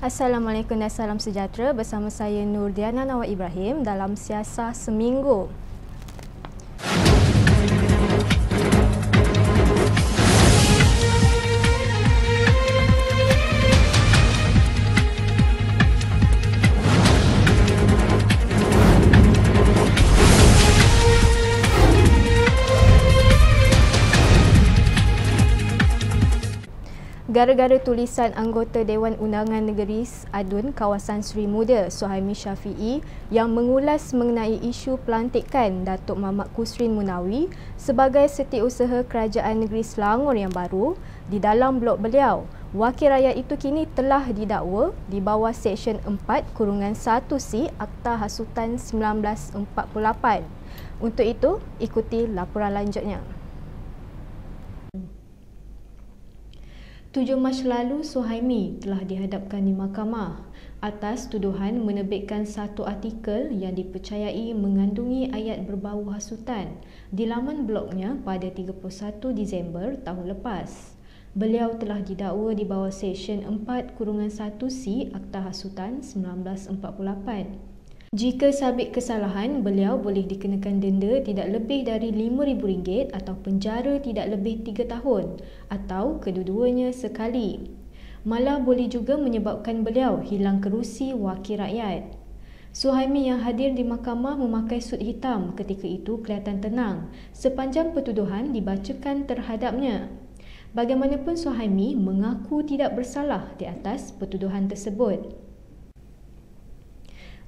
Assalamualaikum dan salam sejahtera, bersama saya Nurdiana Nawad Ibrahim dalam Siasah Seminggu. Gara-gara tulisan anggota Dewan Undangan Negeri Adun Kawasan Seri Muda Suhaimi Syafiee yang mengulas mengenai isu pelantikan Datuk Mamat Kusrin Munawi sebagai Setiausaha Kerajaan Negeri Selangor yang baru, di dalam blog beliau, wakil rakyat itu kini telah didakwa di bawah Seksyen 4-1C Akta Hasutan 1948. Untuk itu, ikuti laporan lanjutnya. 7 Mac lalu, Suhaimi telah dihadapkan di mahkamah atas tuduhan menerbitkan satu artikel yang dipercayai mengandungi ayat berbau hasutan di laman blognya pada 31 Disember tahun lepas. Beliau telah didakwa di bawah Seksyen 4-1C Akta Hasutan 1948. Jika sabit kesalahan, beliau boleh dikenakan denda tidak lebih dari RM5,000 atau penjara tidak lebih 3 tahun atau kedua-duanya sekali. Malah boleh juga menyebabkan beliau hilang kerusi wakil rakyat. Suhaimi yang hadir di mahkamah memakai sut hitam ketika itu kelihatan tenang sepanjang pertuduhan dibacakan terhadapnya. Bagaimanapun, Suhaimi mengaku tidak bersalah di atas pertuduhan tersebut.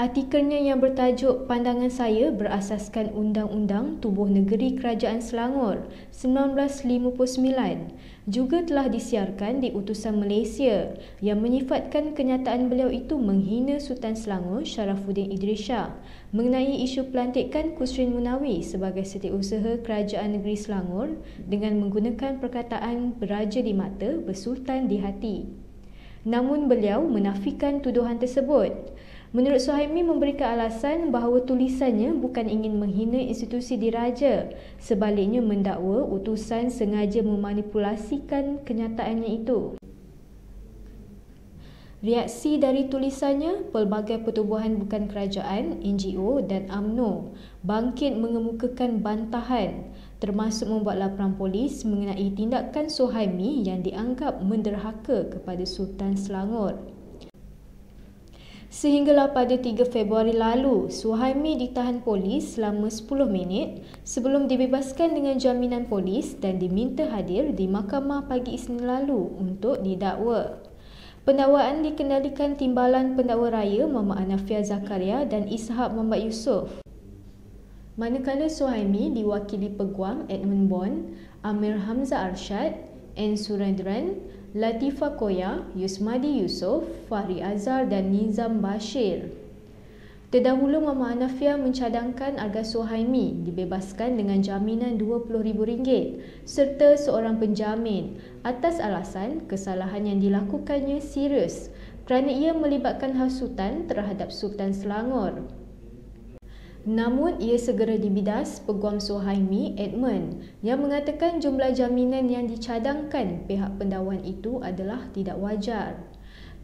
Artikelnya yang bertajuk "Pandangan Saya Berasaskan Undang-Undang Tubuh Negeri Kerajaan Selangor 1959" juga telah disiarkan di Utusan Malaysia yang menyifatkan kenyataan beliau itu menghina Sultan Selangor Sharafuddin Idris Shah mengenai isu pelantikan Kusrin Munawi sebagai Setiausaha Kerajaan Negeri Selangor dengan menggunakan perkataan "beraja di mata, bersultan di hati". Namun beliau menafikan tuduhan tersebut. Menurut Suhaimi memberikan alasan bahawa tulisannya bukan ingin menghina institusi diraja, sebaliknya mendakwa utusan sengaja memanipulasikan kenyataannya itu. Reaksi dari tulisannya, pelbagai pertubuhan bukan kerajaan, NGO dan UMNO bangkit mengemukakan bantahan, termasuk membuat laporan polis mengenai tindakan Suhaimi yang dianggap menderhaka kepada Sultan Selangor. Sehinggalah pada 3 Februari lalu, Suhaimi ditahan polis selama 10 minit sebelum dibebaskan dengan jaminan polis dan diminta hadir di mahkamah pagi Isnin lalu untuk didakwa. Pendakwaan dikendalikan Timbalan Pendakwa Raya Muhammad Anafia Zakaria dan Ishak Muhammad Yusof. Manakala Suhaimi diwakili Peguam Edmund Bond, Amir Hamzah Arshad, N. Surendran, Latifah Koya, Yusmadi Yusof, Fahri Azhar dan Nizam Bashir. Terdahulu Muhammad Anafia mencadangkan agar Suhaimi dibebaskan dengan jaminan RM20,000 serta seorang penjamin atas alasan kesalahan yang dilakukannya serius kerana ia melibatkan hasutan terhadap Sultan Selangor. Namun, ia segera dibidas Peguam Suhaimi, Edmund, yang mengatakan jumlah jaminan yang dicadangkan pihak pendakwaan itu adalah tidak wajar.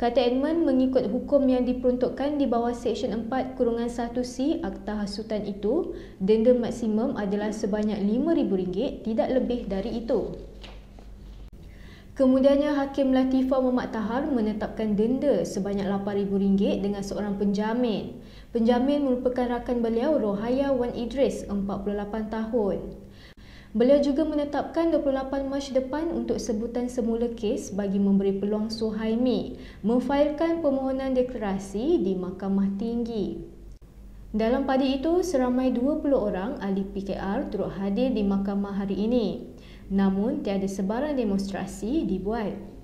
Kata Edmund, mengikut hukum yang diperuntukkan di bawah Seksyen 4-1C Akta Hasutan itu, denda maksimum adalah sebanyak RM5,000, tidak lebih dari itu. Kemudiannya, Hakim Latifah Muhammad Tahar menetapkan denda sebanyak RM8,000 dengan seorang penjamin. Penjamin merupakan rakan beliau, Rohaya Wan Idris, 48 tahun. Beliau juga menetapkan 28 Mac depan untuk sebutan semula kes bagi memberi peluang Suhaimi memfailkan permohonan deklarasi di Mahkamah Tinggi. Dalam pada itu, seramai 20 orang ahli PKR turut hadir di mahkamah hari ini. Namun, tiada sebarang demonstrasi dibuat.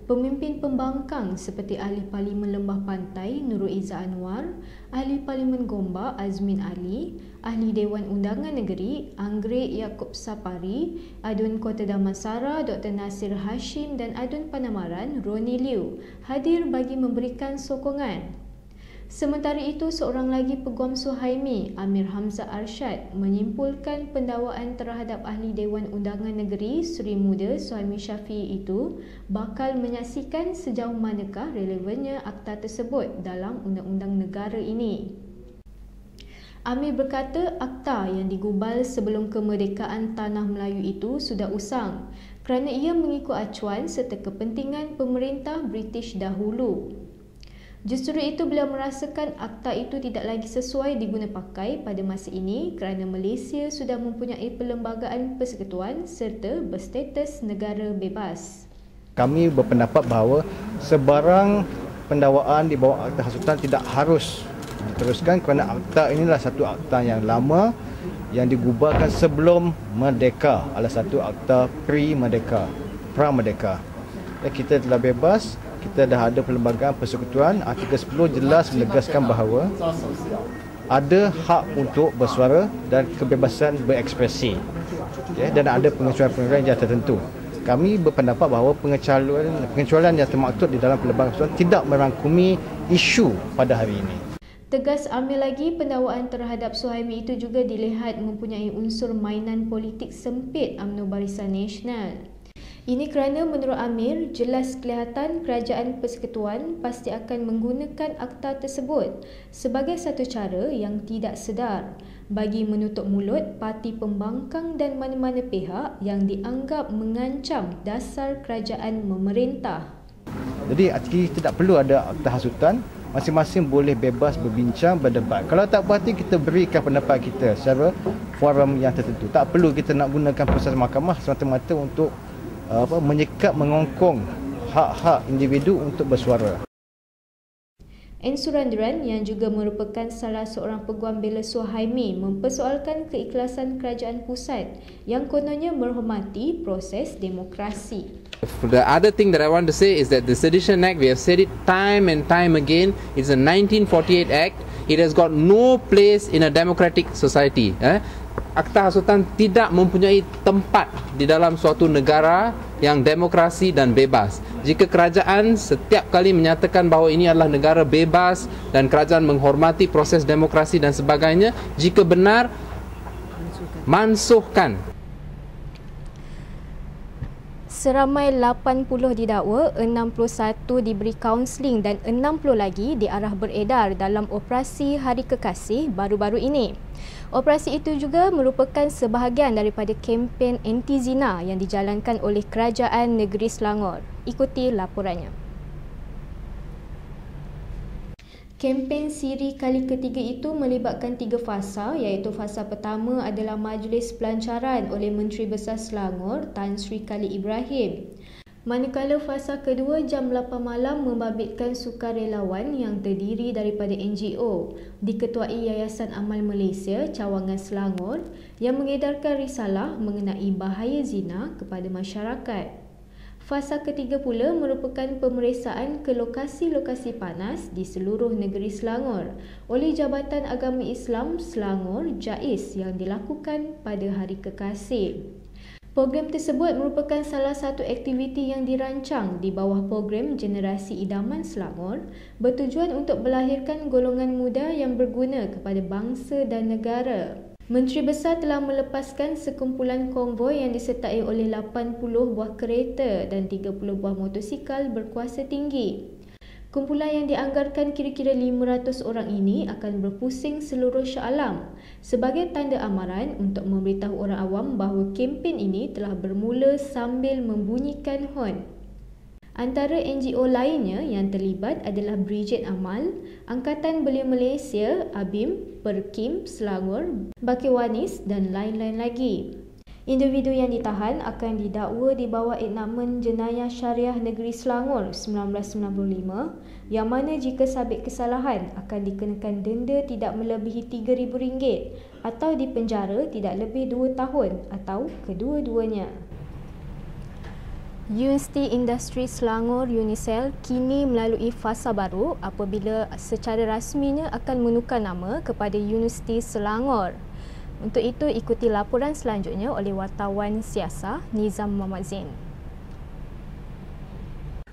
Pemimpin pembangkang seperti Ahli Parlimen Lembah Pantai Nurul Izzah Anwar, Ahli Parlimen Gombak Azmin Ali, Ahli Dewan Undangan Negeri Anggrek Yaakob Sapari, Adun Kota Damansara Dr. Nasir Hashim dan Adun Panamaran Roni Liu hadir bagi memberikan sokongan. Sementara itu, seorang lagi peguam Suhaimi, Amir Hamzah Arsyad, menyimpulkan pendakwaan terhadap Ahli Dewan Undangan Negeri Seri Muda Suhaimi Syafiee itu bakal menyaksikan sejauh manakah relevannya akta tersebut dalam undang-undang negara ini. Amir berkata akta yang digubal sebelum kemerdekaan Tanah Melayu itu sudah usang kerana ia mengikut acuan serta kepentingan pemerintah British dahulu. Justru itu, beliau merasakan akta itu tidak lagi sesuai diguna pakai pada masa ini kerana Malaysia sudah mempunyai perlembagaan persekutuan serta berstatus negara bebas. Kami berpendapat bahawa sebarang pendakwaan di bawah akta hasutan tidak harus diteruskan kerana akta inilah satu akta yang lama yang digubarkan sebelum merdeka, adalah satu akta pre-merdeka, pra-merdeka. Kita telah bebas. Kita dah ada perlembagaan persekutuan. Artikel 10 jelas menegaskan bahawa ada hak untuk bersuara dan kebebasan berekspresi, dan ada pengecualian yang tertentu. Kami berpendapat bahawa pengecualian yang termaktub di dalam perlembagaan persekutuan tidak merangkumi isu pada hari ini. Tegas Amir lagi, pendakwaan terhadap Suhaimi itu juga dilihat mempunyai unsur mainan politik sempit UMNO Barisan Nasional. Ini kerana menurut Amir, jelas kelihatan kerajaan persekutuan pasti akan menggunakan akta tersebut sebagai satu cara yang tidak sedar bagi menutup mulut parti pembangkang dan mana-mana pihak yang dianggap mengancam dasar kerajaan memerintah. Jadi tidak perlu ada akta hasutan, masing-masing boleh bebas berbincang, berdebat. Kalau tak berhati, kita berikan pendapat kita secara forum yang tertentu. Tak perlu kita nak gunakan proses mahkamah semata-mata untuk menyekat, mengongkong hak-hak individu untuk bersuara. N. Surandaran yang juga merupakan salah seorang peguam bela Suhaimi mempersoalkan keikhlasan kerajaan pusat yang kononnya menghormati proses demokrasi. The other thing that I want to say is that the Sedition Act, we have said it time and time again, it's a 1948 Act. It has got no place in a democratic society. Akta hasutan tidak mempunyai tempat di dalam suatu negara yang demokrasi dan bebas. Jika kerajaan setiap kali menyatakan bahawa ini adalah negara bebas dan kerajaan menghormati proses demokrasi dan sebagainya, jika benar, mansuhkan. Seramai 80 didakwa, 61 diberi kaunseling dan 60 lagi diarah beredar dalam operasi Hari Kekasih baru-baru ini. Operasi itu juga merupakan sebahagian daripada kempen anti-zina yang dijalankan oleh Kerajaan Negeri Selangor. Ikuti laporannya. Kempen Siri kali ketiga itu melibatkan 3 fasa, iaitu fasa pertama adalah majlis pelancaran oleh Menteri Besar Selangor Tan Sri Khalid Ibrahim. Manakala fasa kedua jam 8 malam membabitkan sukarelawan yang terdiri daripada NGO diketuai Yayasan Amal Malaysia Cawangan Selangor yang mengedarkan risalah mengenai bahaya zina kepada masyarakat. Fasa ketiga pula merupakan pemeriksaan ke lokasi-lokasi panas di seluruh negeri Selangor oleh Jabatan Agama Islam Selangor JAIS yang dilakukan pada Hari Kekasih. Program tersebut merupakan salah satu aktiviti yang dirancang di bawah program Generasi Idaman Selangor bertujuan untuk melahirkan golongan muda yang berguna kepada bangsa dan negara. Menteri Besar telah melepaskan sekumpulan konvoi yang disertai oleh 80 buah kereta dan 30 buah motosikal berkuasa tinggi. Kumpulan yang dianggarkan kira-kira 500 orang ini akan berpusing seluruh Shah Alam sebagai tanda amaran untuk memberitahu orang awam bahawa kempen ini telah bermula sambil membunyikan hon. Antara NGO lainnya yang terlibat adalah Brigade Amal, Angkatan Belia Malaysia, ABIM, Perkim, Selangor, Bakiwanis dan lain-lain lagi. Individu yang ditahan akan didakwa di bawah Enakmen Jenayah Syariah Negeri Selangor 1995 yang mana jika sabit kesalahan akan dikenakan denda tidak melebihi RM3,000 atau dipenjara tidak lebih 2 tahun atau kedua-duanya. Universiti Industri Selangor UNISEL kini melalui fasa baru apabila secara rasminya akan menukar nama kepada Universiti Selangor. Untuk itu, ikuti laporan selanjutnya oleh wartawan Siasah Nizam Muhammad Zain.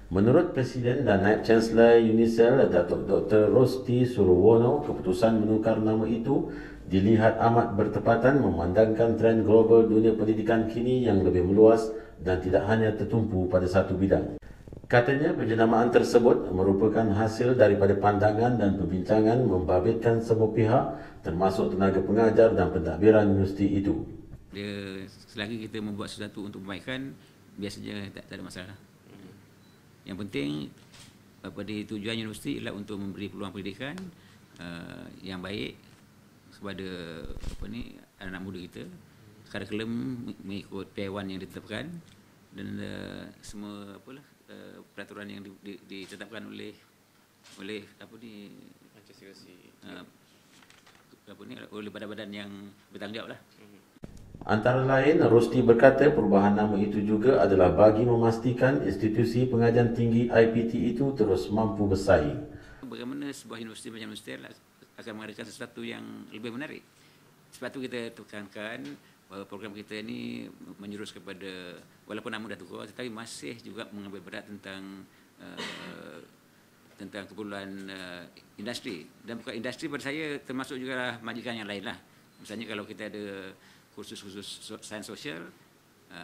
Menurut Presiden dan Naib Chancellor UNICEF Datuk Dr. Rosti Surowono, keputusan menukar nama itu dilihat amat bertepatan memandangkan trend global dunia pendidikan kini yang lebih meluas dan tidak hanya tertumpu pada satu bidang. Katanya penjenamaan tersebut merupakan hasil daripada pandangan dan perbincangan membabitkan semua pihak termasuk tenaga pengajar dan pentadbiran universiti itu. Selagi kita membuat sesuatu untuk kebaikan, biasanya tak ada masalah. Yang penting pada tujuan universiti ialah untuk memberi peluang pendidikan yang baik kepada anak muda kita, kurikulum mengikut P1 yang ditetapkan dan semua peraturan yang ditetapkan oleh oleh badan-badan yang bertanggungjawab lah. Antara lain, Rosti berkata perubahan nama itu juga adalah bagi memastikan institusi pengajian tinggi IPT itu terus mampu bersaing. Bagaimana sebuah universiti macam UNICEF akan mengadakan sesuatu yang lebih menarik. Sebab itu kita tekankan bahawa program kita ini menjurus kepada, walaupun nama dah tukar, tetapi masih juga mengambil berat tentang keperluan industri. Dan bukan industri pada saya termasuk juga majikan yang lain lah. Misalnya kalau kita ada kursus-kursus sains sosial,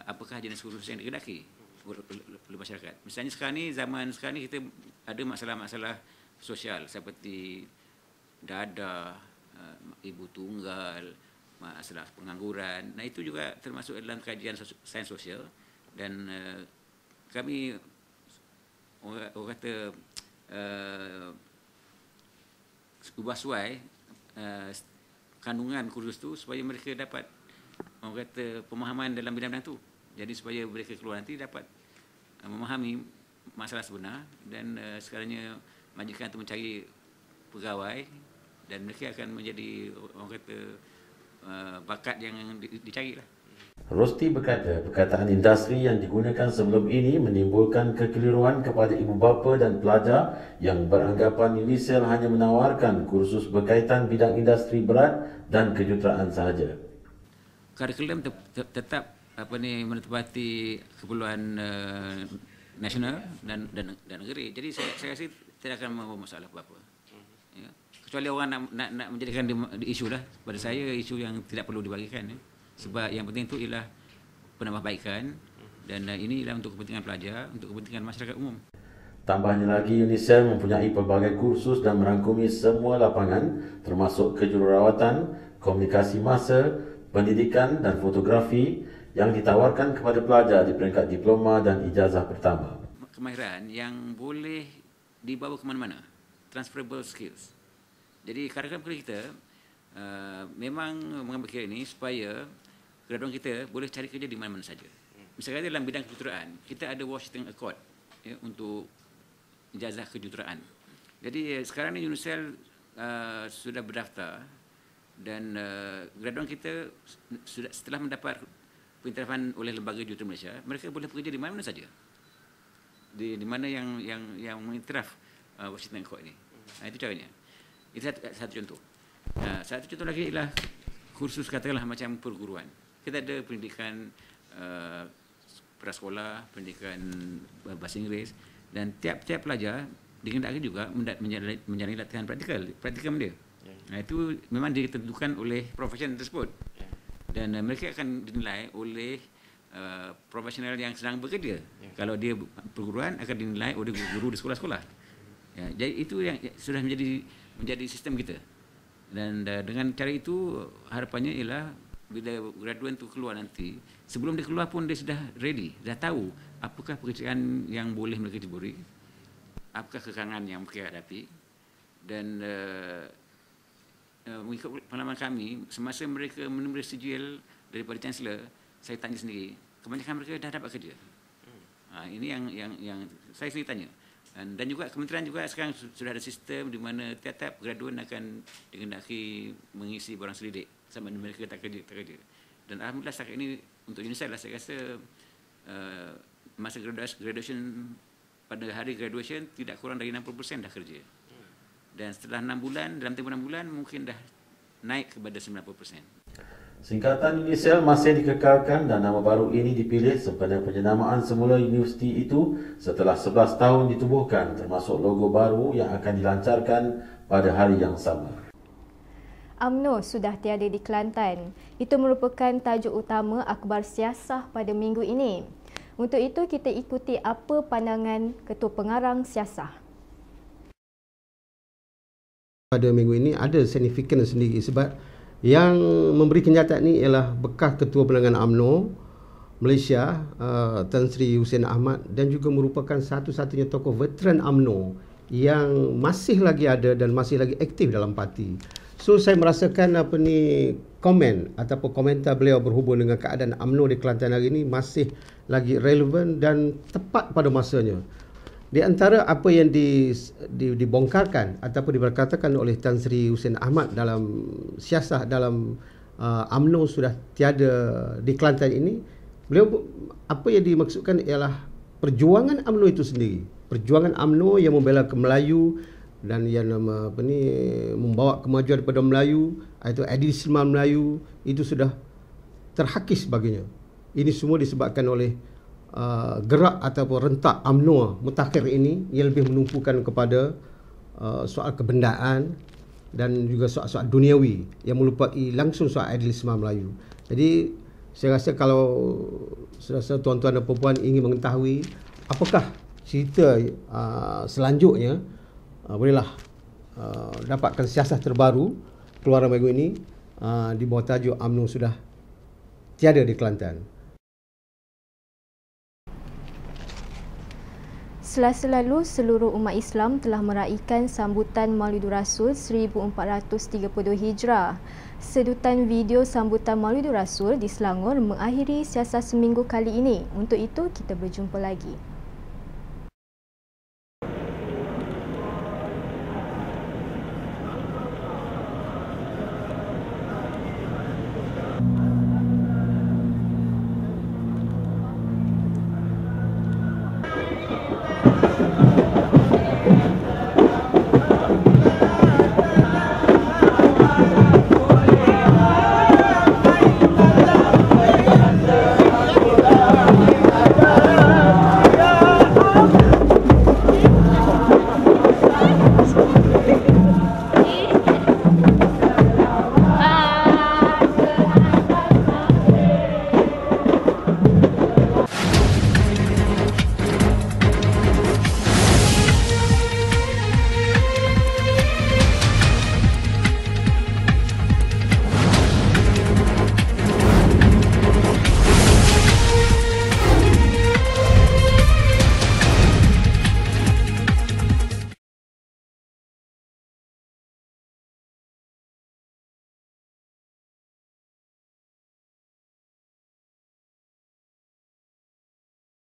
apakah jenis kursus yang dikehendaki oleh masyarakat. Misalnya sekarang ni, zaman sekarang ni kita ada masalah-masalah sosial seperti dadah, ibu tunggal, masalah pengangguran. Nah, itu juga termasuk dalam kajian sains sosial dan kami orang kata ubah suai kandungan kursus tu supaya mereka dapat orang kata pemahaman dalam bidang-bidang tu. Jadi supaya mereka keluar nanti dapat memahami masalah sebenar dan sekiranya majikan itu mencari pegawai dan mereka akan menjadi orang kata bakat yang dicari lah. Rosti berkata perkataan industri yang digunakan sebelum ini menimbulkan kekeliruan kepada ibu bapa dan pelajar yang beranggapan UNICEF hanya menawarkan kursus berkaitan bidang industri berat dan kejuruteraan sahaja. Kurikulum tetap menepati keperluan nasional dan negeri. Jadi saya rasa tidak akan membawa masalah apa-apa. Ya. Kecuali orang nak menjadikan di isu lah. Pada saya isu yang tidak perlu dibagikan. Ya. Sebab yang penting itu ialah penambahbaikan dan ini ialah untuk kepentingan pelajar, untuk kepentingan masyarakat umum. Tambahnya lagi, UNICEF mempunyai pelbagai kursus dan merangkumi semua lapangan termasuk kejururawatan, komunikasi massa, pendidikan dan fotografi yang ditawarkan kepada pelajar di peringkat diploma dan ijazah pertama. Kemahiran yang boleh dibawa ke mana-mana, transferable skills. Jadi kurikulum kita memang mengambil kira ini supaya graduan kita boleh cari kerja di mana-mana saja. Misalnya dalam bidang kejuruteraan, kita ada Washington Accord ya, untuk ijazah kejuruteraan. Jadi sekarang ni UNICEF sudah berdaftar dan graduan kita sudah setelah mendapat pengiktirafan oleh Lembaga Juruteraan Malaysia, mereka boleh bekerja di mana-mana saja. Di mana yang mengiktiraf Washington Accord ini. Itu caranya. Itu satu contoh. Satu contoh lagi ialah kursus katakanlah macam perguruan. Kita ada pendidikan prasekolah, pendidikan bahasa Inggeris dan tiap-tiap pelajar dikehendaki juga menjalani latihan praktikum dia. Itu memang ditentukan oleh profesion tersebut. Dan mereka akan dinilai oleh profesional yang sedang bekerja. Kalau dia perguruan akan dinilai oleh guru di sekolah-sekolah. Ya, jadi itu yang sudah menjadi sistem kita. Dan dengan cara itu harapannya ialah bila graduan itu keluar nanti, sebelum dia keluar pun dia sudah ready, dah tahu apakah pekerjaan yang boleh mereka ceburi, apakah kekangan yang mereka hadapi. Dan mengikut pengalaman kami, semasa mereka menerima sijil daripada Chancellor, saya tanya sendiri, kebanyakan mereka dah dapat kerja. Ini yang saya sendiri tanya. Dan juga kementerian juga sekarang sudah ada sistem di mana tiap-tiap graduan akan dikehendaki mengisi borang selidik sama ada mereka tak kerja. Dan alhamdulillah setakat ini untuk UNICEF lah saya rasa masa graduation pada hari graduation tidak kurang dari 60% dah kerja. Dan setelah 6 bulan, dalam tempoh 6 bulan mungkin dah naik kepada 90%. Singkatan UNISEL masih dikekalkan dan nama baru ini dipilih sempena penyenamaan semula universiti itu setelah 11 tahun ditubuhkan, termasuk logo baru yang akan dilancarkan pada hari yang sama. UMNO sudah tiada di Kelantan. Itu merupakan tajuk utama akhbar Siasah pada minggu ini. Untuk itu, kita ikuti apa pandangan Ketua Pengarang Siasah. Pada minggu ini ada signifikan sendiri sebab yang memberi kenyataan ini ialah bekas Ketua Penerangan UMNO Malaysia, Tan Sri Hussein Ahmad, dan juga merupakan satu-satunya tokoh veteran UMNO yang masih lagi ada dan masih lagi aktif dalam parti. So saya merasakan komen ataupun komentar beliau berhubung dengan keadaan UMNO di Kelantan hari ini masih lagi relevan dan tepat pada masanya. Di antara apa yang dibongkarkan ataupun diberkatakan oleh Tan Sri Hussein Ahmad dalam Siasah dalam UMNO sudah tiada di Kelantan ini, beliau apa yang dimaksudkan ialah perjuangan UMNO itu sendiri. Perjuangan UMNO yang membela ke Melayu dan yang membawa kemajuan kepada Melayu, iaitu idealisme Melayu, itu sudah terhakis baginya. Ini semua disebabkan oleh gerak ataupun rentak UMNO mutakhir ini yang lebih menumpukan kepada soal kebendaan dan juga soal-soal duniawi yang melupai langsung soal idealisme Melayu. Jadi saya rasa kalau tuan-tuan dan puan ingin mengetahui apakah cerita selanjutnya, bolehlah dapatkan Siasah terbaru keluaran minggu ini di bawah tajuk UMNO sudah tiada di Kelantan. Selasa lalu, seluruh umat Islam telah meraihkan sambutan Maulidur Rasul 1432 Hijrah. Sedutan video sambutan Maulidur Rasul di Selangor mengakhiri Siasah seminggu kali ini. Untuk itu, kita berjumpa lagi.